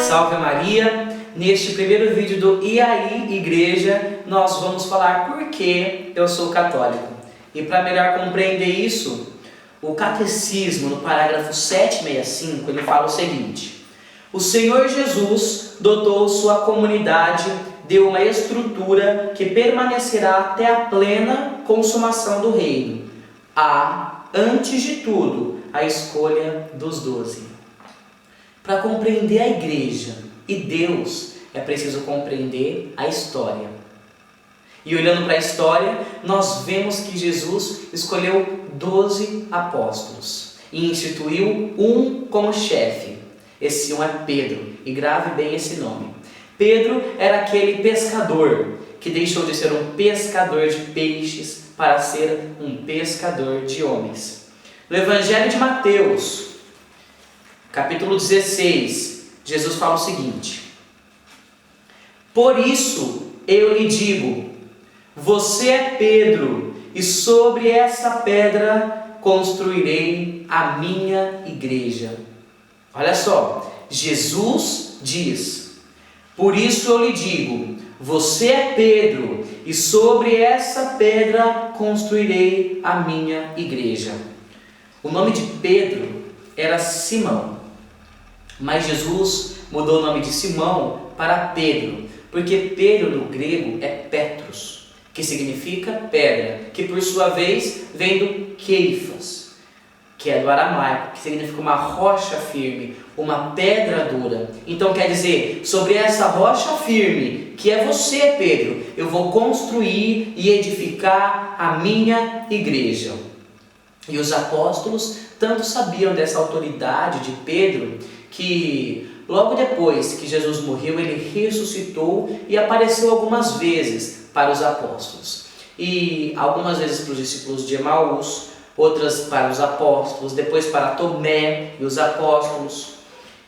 Salve Maria! Neste primeiro vídeo do E aí Igreja, nós vamos falar por que eu sou católico. E para melhor compreender isso, o Catecismo, no parágrafo 765, ele fala o seguinte: o Senhor Jesus dotou sua comunidade de uma estrutura que permanecerá até a plena consumação do reino. Antes de tudo, a escolha dos 12. Para compreender a igreja e Deus, é preciso compreender a história. E olhando para a história, nós vemos que Jesus escolheu 12 apóstolos e instituiu um como chefe. Esse um é Pedro, e grave bem esse nome. Pedro era aquele pescador que deixou de ser um pescador de peixes para ser um pescador de homens. No Evangelho de Mateus, capítulo 16, Jesus fala o seguinte: por isso eu lhe digo, você é Pedro, e sobre essa pedra construirei a minha igreja. Olha só, Jesus diz, por isso eu lhe digo, você é Pedro, e sobre essa pedra construirei a minha igreja. O nome de Pedro era Simão, mas Jesus mudou o nome de Simão para Pedro, porque Pedro no grego é Petros, que significa pedra, que por sua vez vem do Keifas, que é do aramaico, que significa uma rocha firme, uma pedra dura. Então quer dizer, sobre essa rocha firme, que é você, Pedro, eu vou construir e edificar a minha igreja. E os apóstolos tanto sabiam dessa autoridade de Pedro, que logo depois que Jesus morreu, ele ressuscitou e apareceu algumas vezes para os apóstolos. E algumas vezes para os discípulos de Emaús, outras para os apóstolos, depois para Tomé e os apóstolos.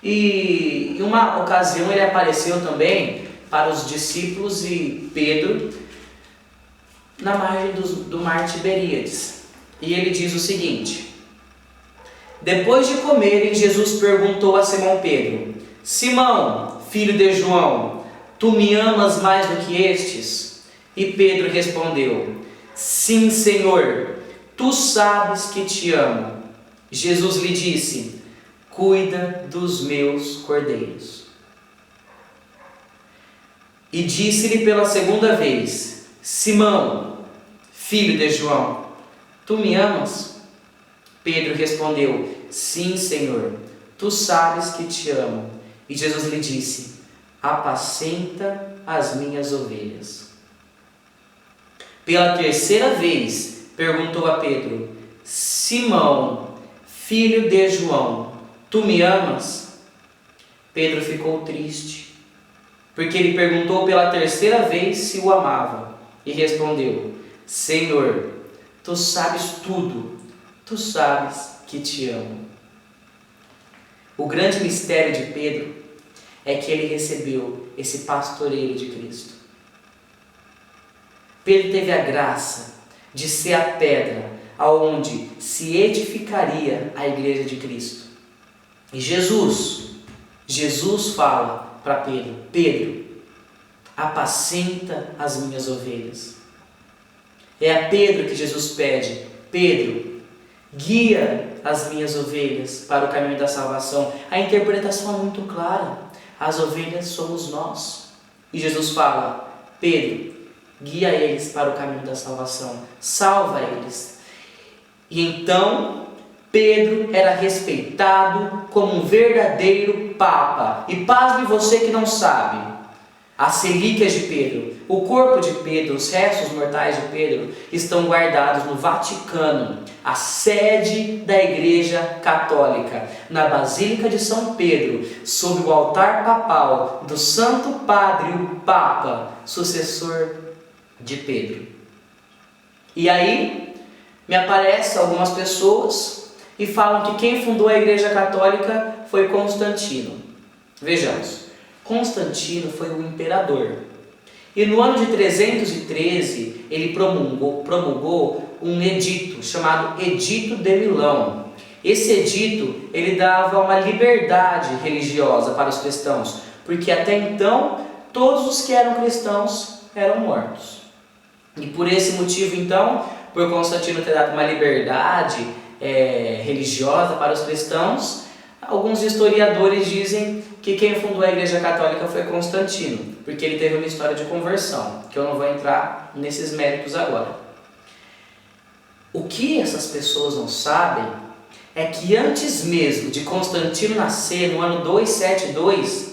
E em uma ocasião ele apareceu também para os discípulos e Pedro na margem do mar Tiberíades. E ele diz o seguinte: depois de comerem, Jesus perguntou a Simão Pedro: Simão, filho de João, tu me amas mais do que estes? E Pedro respondeu: sim, Senhor, tu sabes que te amo. Jesus lhe disse: cuida dos meus cordeiros. E disse-lhe pela segunda vez: Simão, filho de João, tu me amas? Pedro respondeu: sim, Senhor, tu sabes que te amo. E Jesus lhe disse: apacenta as minhas ovelhas. Pela terceira vez perguntou a Pedro: Simão, filho de João, tu me amas? Pedro ficou triste, porque ele perguntou pela terceira vez se o amava. E respondeu: Senhor, tu sabes tudo, tu sabes que te amo. O grande mistério de Pedro é que ele recebeu esse pastoreio de Cristo. Pedro teve a graça de ser a pedra aonde se edificaria a igreja de Cristo. E Jesus fala para Pedro: Pedro, apacenta as minhas ovelhas. É a Pedro que Jesus pede: Pedro, guia as minhas ovelhas para o caminho da salvação. A interpretação é muito clara: as ovelhas somos nós. E Jesus fala: Pedro, guia eles para o caminho da salvação, salva eles. E então Pedro era respeitado como um verdadeiro papa. E pasme você que não sabe, as relíquias de Pedro, o corpo de Pedro, os restos mortais de Pedro estão guardados no Vaticano, a sede da Igreja Católica, na Basílica de São Pedro, sob o altar papal do Santo Padre, o Papa, sucessor de Pedro. E aí me aparecem algumas pessoas e falam que quem fundou a Igreja Católica foi Constantino. Vejamos, Constantino foi o imperador. E no ano de 313 ele promulgou um edito chamado Edito de Milão. Esse edito ele dava uma liberdade religiosa para os cristãos, porque até então todos os que eram cristãos eram mortos. E por esse motivo então, por Constantino ter dado uma liberdade religiosa para os cristãos, alguns historiadores dizem que quem fundou a Igreja Católica foi Constantino, porque ele teve uma história de conversão, que eu não vou entrar nesses méritos agora. O que essas pessoas não sabem é que antes mesmo de Constantino nascer, no ano 272,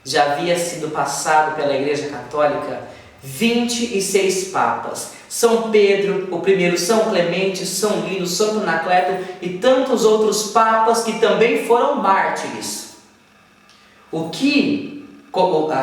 já havia sido passado pela Igreja Católica 26 papas. São Pedro, o primeiro, São Clemente, São Lino, Santo Anacleto e tantos outros papas que também foram mártires. O que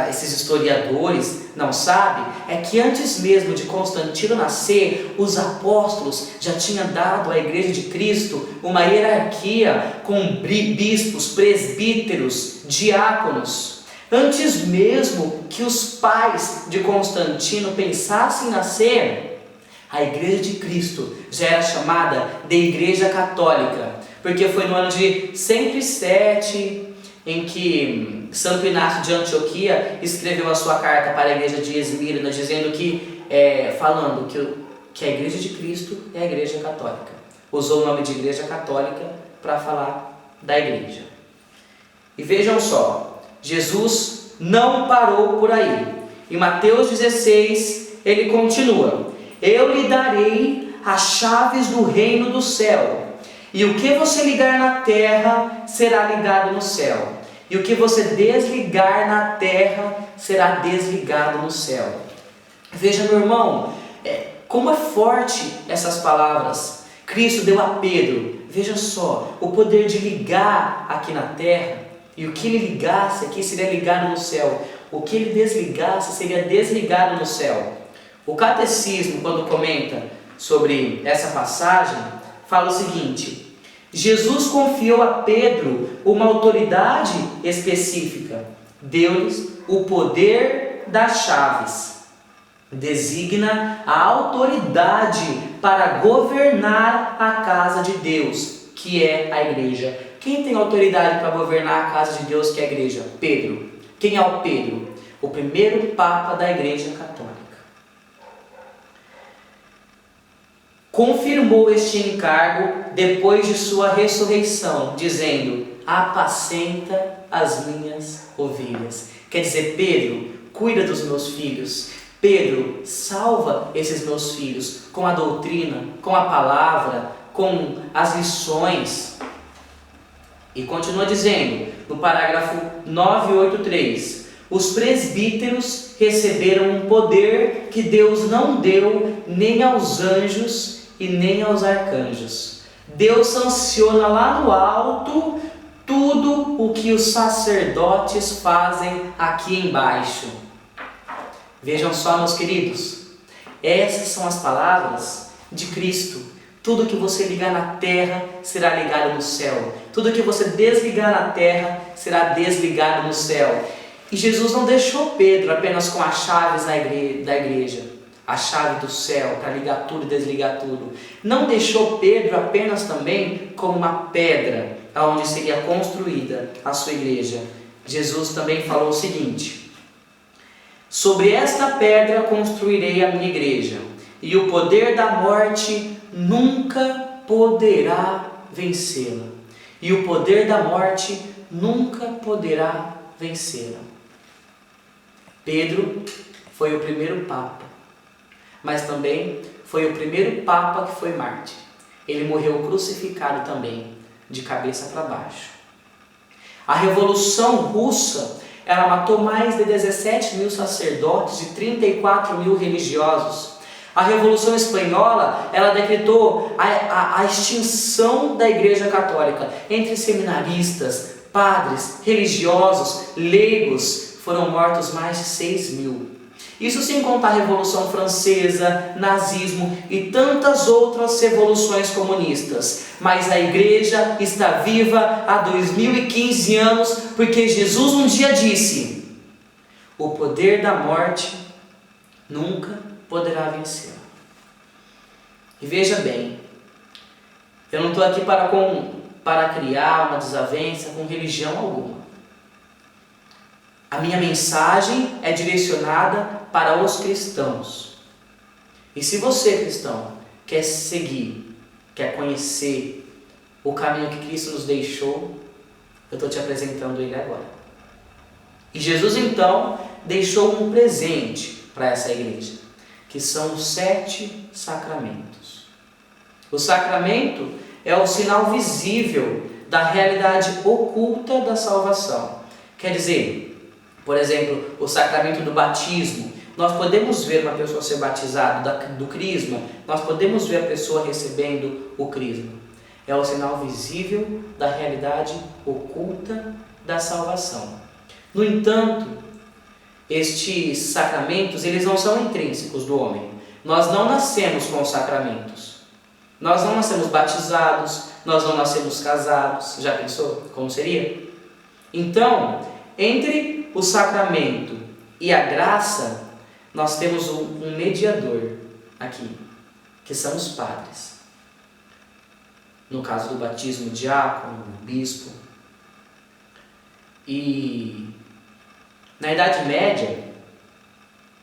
esses historiadores não sabem é que antes mesmo de Constantino nascer, os apóstolos já tinham dado à Igreja de Cristo uma hierarquia com bispos, presbíteros, diáconos. Antes mesmo que os pais de Constantino pensassem em nascer, a Igreja de Cristo já era chamada de Igreja Católica, porque foi no ano de 107 em que Santo Inácio de Antioquia escreveu a sua carta para a Igreja de Esmirna, dizendo falando que a Igreja de Cristo é a Igreja Católica. Usou o nome de Igreja Católica para falar da Igreja. E vejam só, Jesus não parou por aí. Em Mateus 16, ele continua: eu lhe darei as chaves do reino do céu, e o que você ligar na terra será ligado no céu, e o que você desligar na terra será desligado no céu. Veja, meu irmão, como é forte essas palavras. Cristo deu a Pedro, veja só, o poder de ligar aqui na terra, e o que ele ligasse aqui seria ligado no céu, o que ele desligasse seria desligado no céu. O Catecismo, quando comenta sobre essa passagem, fala o seguinte: Jesus confiou a Pedro uma autoridade específica, deu-lhes o poder das chaves, designa a autoridade para governar a casa de Deus, que é a igreja. Quem tem autoridade para governar a casa de Deus, que é a igreja? Pedro. Quem é o Pedro? O primeiro papa da Igreja Católica. Confirmou este encargo depois de sua ressurreição, dizendo: apacenta as minhas ovelhas. Quer dizer, Pedro, cuida dos meus filhos. Pedro, salva esses meus filhos com a doutrina, com a palavra, com as lições. E continua dizendo, no parágrafo 983, os presbíteros receberam um poder que Deus não deu nem aos anjos e nem aos arcanjos. Deus sanciona lá no alto tudo o que os sacerdotes fazem aqui embaixo. Vejam só, meus queridos, essas são as palavras de Cristo. Tudo que você ligar na terra será ligado no céu. Tudo que você desligar na terra será desligado no céu. E Jesus não deixou Pedro apenas com as chaves da igreja, a chave do céu para ligar tudo e desligar tudo. Não deixou Pedro apenas também como uma pedra onde seria construída a sua igreja. Jesus também falou o seguinte: sobre esta pedra construirei a minha igreja, e o poder da morte nunca poderá vencê-la. E o poder da morte nunca poderá vencê-la. Pedro foi o primeiro papa, mas também foi o primeiro papa que foi mártir. Ele morreu crucificado também, de cabeça para baixo. A Revolução Russa, ela matou mais de 17 mil sacerdotes e 34 mil religiosos. A Revolução Espanhola, ela decretou a extinção da Igreja Católica. Entre seminaristas, padres, religiosos, leigos, foram mortos mais de 6 mil. Isso sem contar a Revolução Francesa, nazismo e tantas outras revoluções comunistas. Mas a igreja está viva há 2015 anos, porque Jesus um dia disse: o poder da morte nunca poderá vencê-la. E veja bem, eu não estou aqui para criar uma desavença com religião alguma. A minha mensagem é direcionada para os cristãos. E se você, cristão, quer seguir, quer conhecer o caminho que Cristo nos deixou, eu estou te apresentando ele agora. E Jesus, então, deixou um presente para essa igreja, que são os 7 sacramentos. O sacramento é o sinal visível da realidade oculta da salvação. Quer dizer, por exemplo, o sacramento do batismo. Nós podemos ver uma pessoa ser batizada do crisma, nós podemos ver a pessoa recebendo o crisma. É o sinal visível da realidade oculta da salvação. No entanto, estes sacramentos, eles não são intrínsecos do homem. Nós não nascemos com os sacramentos. Nós não nascemos batizados, nós não nascemos casados. Já pensou como seria? Então, entre o sacramento e a graça, nós temos um mediador aqui, que são os padres. No caso do batismo, o diácono, o bispo. E na Idade Média,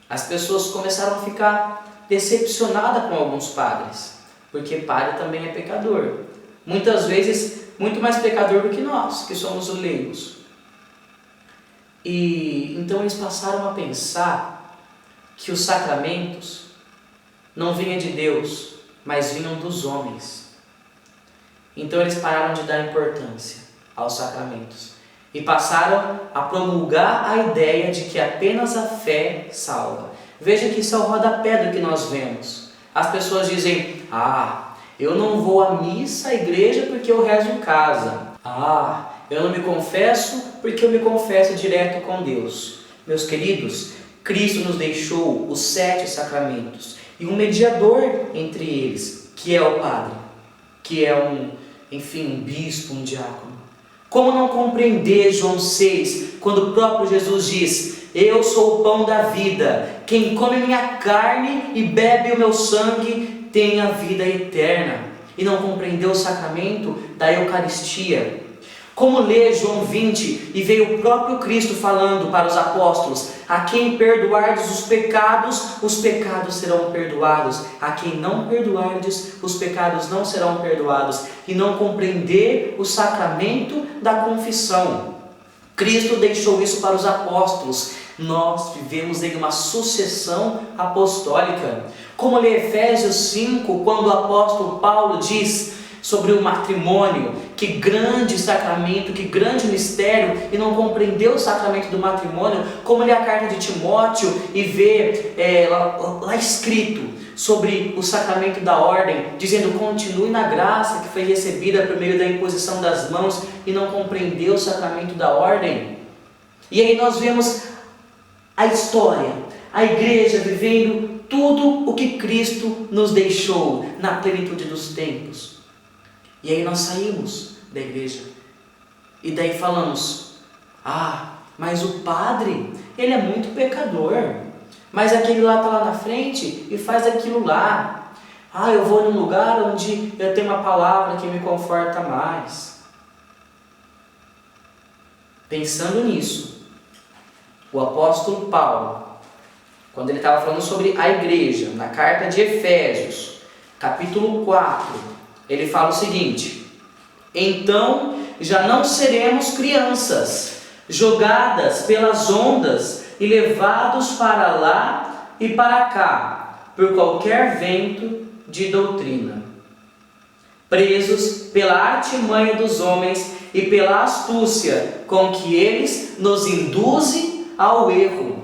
as pessoas começaram a ficar decepcionadas com alguns padres, porque padre também é pecador. Muitas vezes, muito mais pecador do que nós, que somos os leigos. E então eles passaram a pensar que os sacramentos não vinham de Deus, mas vinham dos homens. Então eles pararam de dar importância aos sacramentos e passaram a promulgar a ideia de que apenas a fé salva. Veja que isso é o rodapé do que nós vemos. As pessoas dizem: eu não vou à missa, à igreja, porque eu rezo em casa. Eu não me confesso porque eu me confesso direto com Deus. Meus queridos, Cristo nos deixou os 7 sacramentos e um mediador entre eles, que é o padre, que é um bispo, um diácono. Como não compreender João 6, quando o próprio Jesus diz: eu sou o pão da vida, quem come minha carne e bebe o meu sangue tem a vida eterna. E não compreender o sacramento da Eucaristia. Como ler João 20 e ver o próprio Cristo falando para os apóstolos: a quem perdoardes os pecados serão perdoados. A quem não perdoardes, os pecados não serão perdoados. E não compreender o sacramento da confissão. Cristo deixou isso para os apóstolos. Nós vivemos em uma sucessão apostólica. Como ler Efésios 5, quando o apóstolo Paulo diz sobre o matrimônio, que grande sacramento, que grande mistério, e não compreendeu o sacramento do matrimônio. Como ler a carta de Timóteo e ver lá escrito sobre o sacramento da ordem, dizendo: continue na graça que foi recebida por meio da imposição das mãos, e não compreendeu o sacramento da ordem. E aí nós vemos a história, a igreja vivendo tudo o que Cristo nos deixou na plenitude dos tempos. E aí nós saímos da igreja e daí falamos: mas o padre, ele é muito pecador, mas aquele lá está lá na frente e faz aquilo lá. Eu vou num lugar onde eu tenho uma palavra que me conforta mais. Pensando nisso, o apóstolo Paulo, quando ele estava falando sobre a igreja, na carta de Efésios, capítulo 4, ele fala o seguinte: então já não seremos crianças, jogadas pelas ondas e levados para lá e para cá, por qualquer vento de doutrina, presos pela artimanha dos homens e pela astúcia com que eles nos induzem ao erro.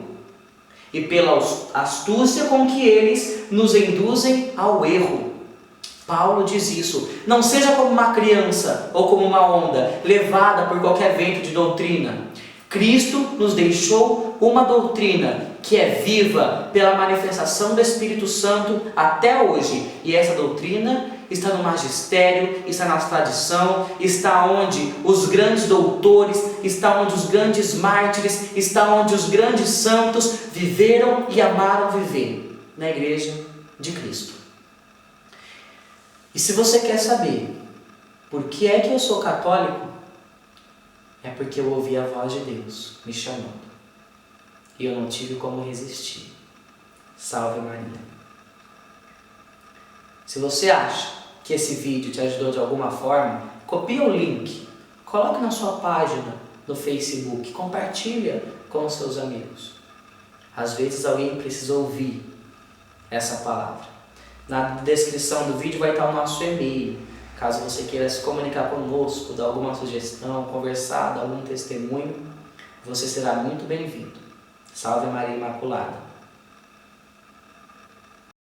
E pela astúcia com que eles nos induzem ao erro. Paulo diz isso: não seja como uma criança ou como uma onda, levada por qualquer vento de doutrina. Cristo nos deixou uma doutrina que é viva pela manifestação do Espírito Santo até hoje. E essa doutrina está no magistério, está na tradição, está onde os grandes doutores, está onde os grandes mártires, está onde os grandes santos viveram e amaram viver, na igreja de Cristo. E se você quer saber por que é que eu sou católico, é porque eu ouvi a voz de Deus me chamando. e eu não tive como resistir. Salve Maria. Se você acha que esse vídeo te ajudou de alguma forma, copia o link, coloque na sua página no Facebook, compartilha com os seus amigos. Às vezes alguém precisa ouvir essa palavra. Na descrição do vídeo vai estar o nosso e-mail. Caso você queira se comunicar conosco, dar alguma sugestão, conversar, dar algum testemunho, você será muito bem-vindo. Salve Maria Imaculada.